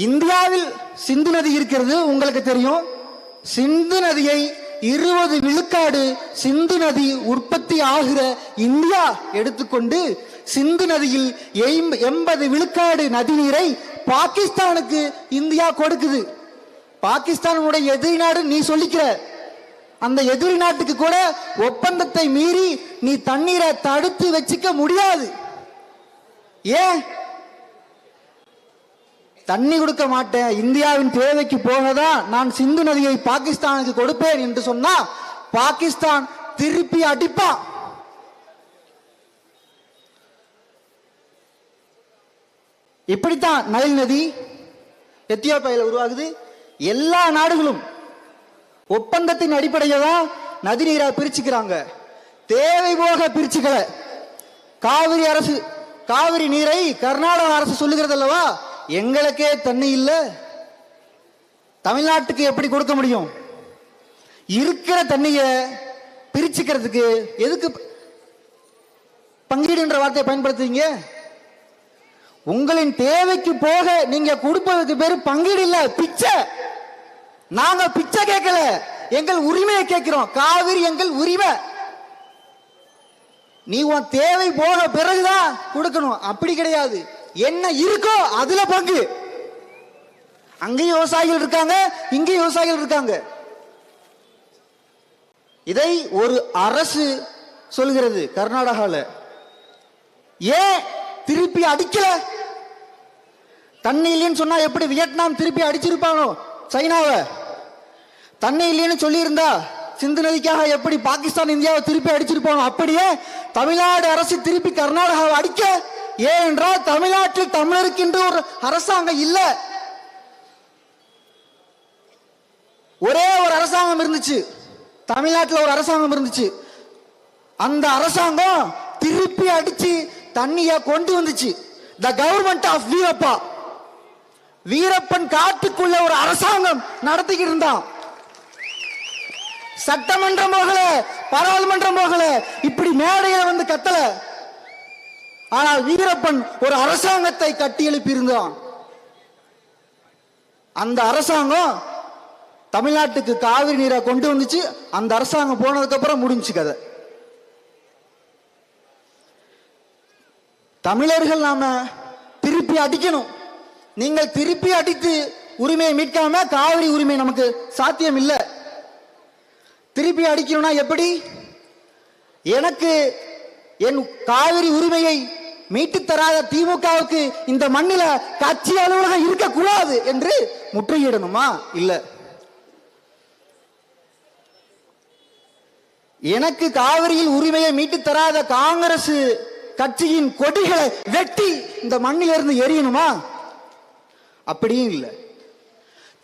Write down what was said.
இந்தியாவில் சிந்து நதி இருக்கிறது, உங்களுக்கு தெரியும். சிந்து நதியை 20 விழுக்காடு சிந்து நதி உற்பத்தி ஆகிற இந்தியா எடுத்துக்கொண்டு சிந்து நதியில் 80 விழுக்காடு நதி நீரை பாகிஸ்தானுக்கு இந்தியா கொடுக்குது. பாகிஸ்தானுடைய எதிரி நாடு நீ சொல்லிக்கிற. அந்த எதிரி நாட்டுக்கு கூட ஒப்பந்தத்தை மீறி நீ தண்ணீரை தடுத்து வச்சுக்க முடியாது. ஏன்? தண்ணி கொடுக்க மாட்டேன், இந்தியாவின் தேவைக்கு போகதான் நான் சிந்து நதியை பாகிஸ்தானுக்கு கொடுப்பேன் என்று சொன்னா பாகிஸ்தான் திருப்பி அடிப்பான். இப்படித்தான் நைல் நதி எத்தியோப்பியாவில் உருவாகுது. எல்லா நாடுகளும் ஒப்பந்தத்தின் அடிப்படையில் தான் நதி நீரை பிரிச்சுக்கிறாங்க. தேவை போக பிரிச்சுக்கல. காவிரி நீரை கர்நாடக அரசு சொல்லுகிறது அல்லவா, எங்களுக்கே தண்ணி இல்ல, தமிழ்நாட்டுக்கு எப்படி கொடுக்க முடியும்? இருக்கிற தண்ணிய பிரிச்சுக்கிறதுக்கு எதுக்கு பங்கீடு என்ற வார்த்தையை பயன்படுத்துவீங்க? உங்களின் தேவைக்கு போக நீங்க கொடுப்பதற்கு பேரு பங்கீடு இல்ல, பிச்சை. நாங்க பிச்சை கேட்கல, எங்கள் உரிமையை கேட்கிறோம். காவிரி எங்கள் உரிமை. நீ உன் தேவை போக பிறகுதான் கொடுக்கணும். அப்படி கிடையாது. என்ன இருக்கோ அதுல பங்கு. அங்கேயும் விவசாயிகள் இருக்காங்க, இங்கேயும் விவசாயிகள் இருக்காங்க. இதை ஒரு அரசு சொல்கிறது கர்நாடகால. ஏன் திருப்பி அடிக்கல? தண்ணி இல்லைன்னு சொன்னா எப்படி வியட்நாம் திருப்பி அடிச்சிருப்பானோ சைனாவை? தண்ணி இல்லைன்னு சொல்லி இருந்தா சிந்து நதிக்காக எப்படி பாகிஸ்தான் இந்தியாவை திருப்பி அடிச்சிருப்பானோ அப்படியே தமிழ்நாடு அரசு திருப்பி கர்நாடகாவை அடிக்க. ஏனென்றால் தமிழ்நாட்டில் தமிழருக்கு என்று ஒரு அரசாங்கம் இல்ல. ஒரே ஒரு அரசாங்கம் இருந்துச்சு, தமிழ்நாட்டில் ஒரு அரசாங்கம் இருந்துச்சு. அந்த அரசாங்கம் திருப்பி அடிச்சு தண்ணிய கொண்டு வந்துச்சு. The government of Veerappa. Veerappan காட்டுக்குள்ள ஒரு அரசாங்கம் நடத்திக்கிட்டு இருந்தான். சட்டமன்றம் போகல, பாராளுமன்றம் போகல, இப்படி மேடையில வந்து கத்தல. ஆனால் வீரப்பன் ஒரு அரசாங்கத்தை கட்டி எழுப்பி இருந்தான். அந்த அரசாங்கம் தமிழ்நாட்டுக்கு காவிரி நீரை கொண்டு வந்துச்சு. அந்த அரசாங்கம் போனதுக்கு அப்புறம் முடிஞ்சு கதை. தமிழர்கள் நாம திருப்பி அடிக்கணும். நீங்கள் திருப்பி அடித்து உரிமையை மீட்காம காவிரி உரிமை நமக்கு சாத்தியம் இல்லை. திருப்பி அடிக்கணும்னா எப்படி? எனக்கு என் காவிரி உரிமையை மீட்டு தராத திமுகவுக்கு இந்த மண்ணில கட்சி அலுவலகம் இருக்கக்கூடாது என்று முற்றுகையிடணுமா? இல்ல. எனக்கு காவிரியில் உரிமையை மீட்டு தராத காங்கிரஸ் கட்சியின் கொடிகளை வெட்டி இந்த மண்ணிலிருந்து எரியணுமா? அப்படியும் இல்லை.